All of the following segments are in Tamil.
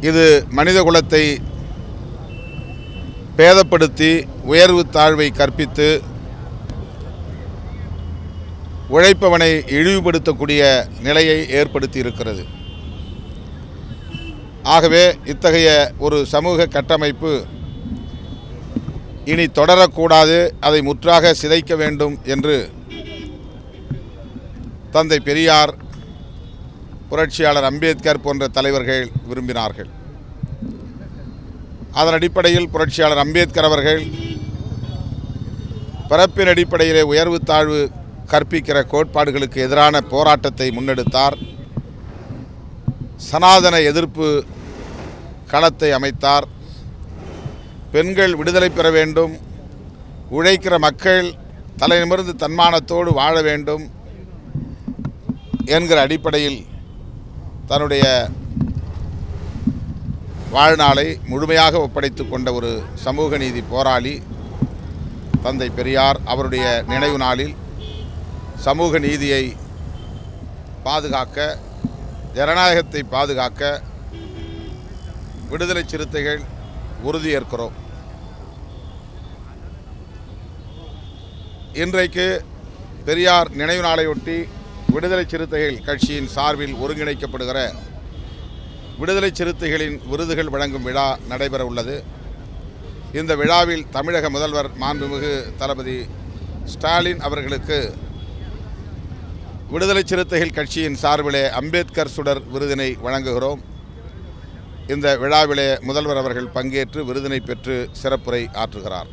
இது மனித குலத்தை பேதப்படுத்தி உயர்வு தாழ்வை கற்பித்து உழைப்பவனை இழிவுபடுத்தக்கூடிய நிலையை ஏற்படுத்தி இருக்கிறது. ஆகவே இத்தகைய ஒரு சமூக கட்டமைப்பு இனி தொடரக்கூடாது, அதை முற்றாக சிதைக்க வேண்டும் என்று தந்தை பெரியார், புரட்சியாளர் அம்பேத்கர் போன்ற தலைவர்கள் விரும்பினார்கள். அதன் அடிப்படையில் புரட்சியாளர் அம்பேத்கர் அவர்கள் பிறப்பின் அடிப்படையிலே உயர்வு தாழ்வு கற்பிக்கிற கோட்பாடுகளுக்கு எதிரான போராட்டத்தை முன்னெடுத்தார். சனாதன எதிர்ப்பு களத்தை அமைத்தார். பெண்கள் விடுதலை பெற வேண்டும், உழைக்கிற மக்கள் தலை நிமிர்ந்து தன்மானத்தோடு வாழ வேண்டும் என்கிற அடிப்படையில் தன்னுடைய வாழ்நாளை முழுமையாக ஒப்படைத்து கொண்ட ஒரு சமூக நீதி போராளி தந்தை பெரியார். அவருடைய நினைவு நாளில் சமூக நீதியை பாதுகாக்க, ஜனநாயகத்தை பாதுகாக்க விடுதலை சிறுத்தைகள் உறுதியேற்கிறோம். இன்றைக்கு பெரியார் நினைவு நாளையொட்டி விடுதலை சிறுத்தைகள் கட்சியின் சார்பில் ஒருங்கிணைக்கப்படுகிற விடுதலை சிறுத்தைகளின் விருதுகள் வழங்கும் விழா நடைபெற உள்ளது. இந்த விழாவில் தமிழக முதல்வர் மாண்புமிகு தளபதி ஸ்டாலின் அவர்களுக்கு விடுதலை சிறுத்தைகள் கட்சியின் சார்பிலே அம்பேத்கர் சுடர் விருதினை வழங்குகிறோம். இந்த விழாவிலே முதல்வர் அவர்கள் பங்கேற்று விருதினை பெற்று சிறப்புரை ஆற்றுகிறார்.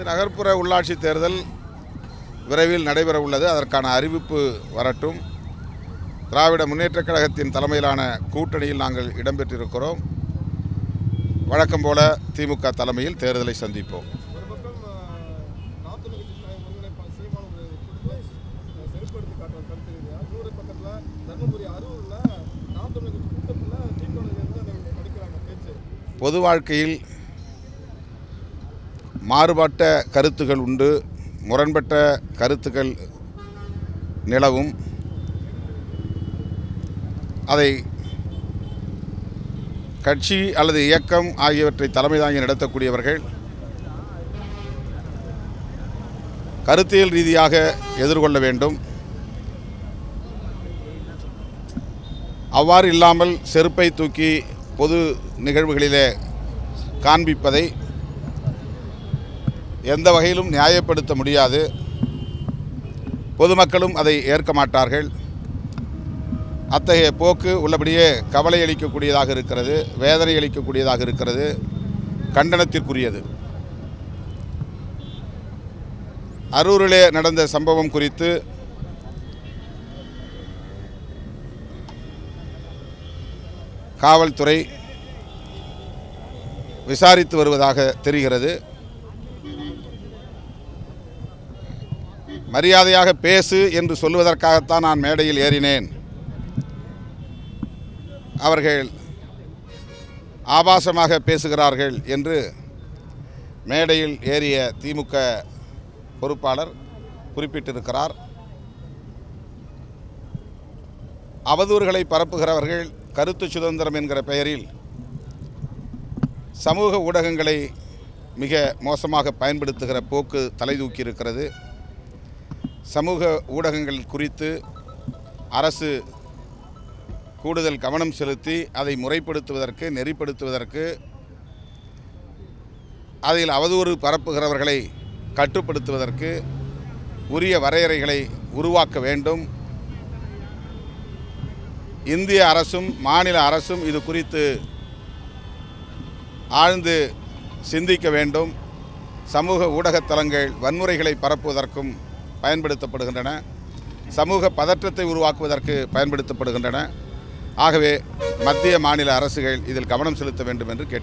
நகர்ப்புற உள்ளாட்சி தேர்தல் விரைவில் நடைபெற உள்ளது. அதற்கான அறிவிப்பு வரட்டும். திராவிட முன்னேற்றக் கழகத்தின் தலைமையிலான கூட்டணியில் நாங்கள் இடம்பெற்றிருக்கிறோம். வழக்கம் போல திமுக தலைமையில் தேர்தலை சந்திப்போம். பொது வாழ்க்கையில் மாறுபட்ட கருத்துக்கள் உண்டு, முரண்பட்ட கருத்துக்கள் நிலவும். அதை கட்சி அல்லது இயக்கம் ஆகியவற்றை தலைமை தாங்கி நடத்தக்கூடியவர்கள் கருத்தியல் ரீதியாக எதிர்கொள்ள வேண்டும். அவ்வாறு இல்லாமல் செருப்பை தூக்கி பொது நிகழ்வுகளிலே காண்பிப்பதை எந்த வகையிலும் நியாயப்படுத்த முடியாது. பொதுமக்களும் அதை ஏற்க மாட்டார்கள். அத்தகைய போக்கு உள்ளபடியே கவலை அளிக்கக்கூடியதாக இருக்கிறது, வேதனை அளிக்கக்கூடியதாக இருக்கிறது, கண்டனத்திற்குரியது. அரூரிலே நடந்த சம்பவம் குறித்து காவல்துறை விசாரித்து வருவதாக தெரிகிறது. மரியாதையாக பேசு என்று சொல்வதற்காகத்தான் நான் மேடையில் ஏறினேன். அவர்கள் ஆபாசமாக பேசுகிறார்கள் என்று மேடையில் ஏறிய திமுக பொறுப்பாளர் குறிப்பிட்டிருக்கிறார். அவதூறுகளை பரப்புகிறவர்கள் கருத்து சுதந்திரம் என்கிற பெயரில் சமூக ஊடகங்களை மிக மோசமாக பயன்படுத்துகிற போக்கு தலைதூக்கி இருக்கிறது. சமூக ஊடகங்கள் குறித்து அரசு கூடுதல் கவனம் செலுத்தி அதை முறைப்படுத்துவதற்கு, நெறிப்படுத்துவதற்கு, அதில் அவதூறு பரப்புகிறவர்களை கட்டுப்படுத்துவதற்கு உரிய வரையறைகளை உருவாக்க வேண்டும். இந்திய அரசும் மாநில அரசும் இது குறித்து ஆழ்ந்து சிந்திக்க வேண்டும். சமூக ஊடகத்தலங்கள் வன்முறைகளை பரப்புவதற்கும் பயன்படுத்தப்படுகின்றன, சமூக பதற்றத்தை உருவாக்குவதற்கு பயன்படுத்தப்படுகின்றன. ஆகவே மத்திய மாநில அரசுகள் இதில் கவனம் செலுத்த வேண்டும் என்று கேட்டு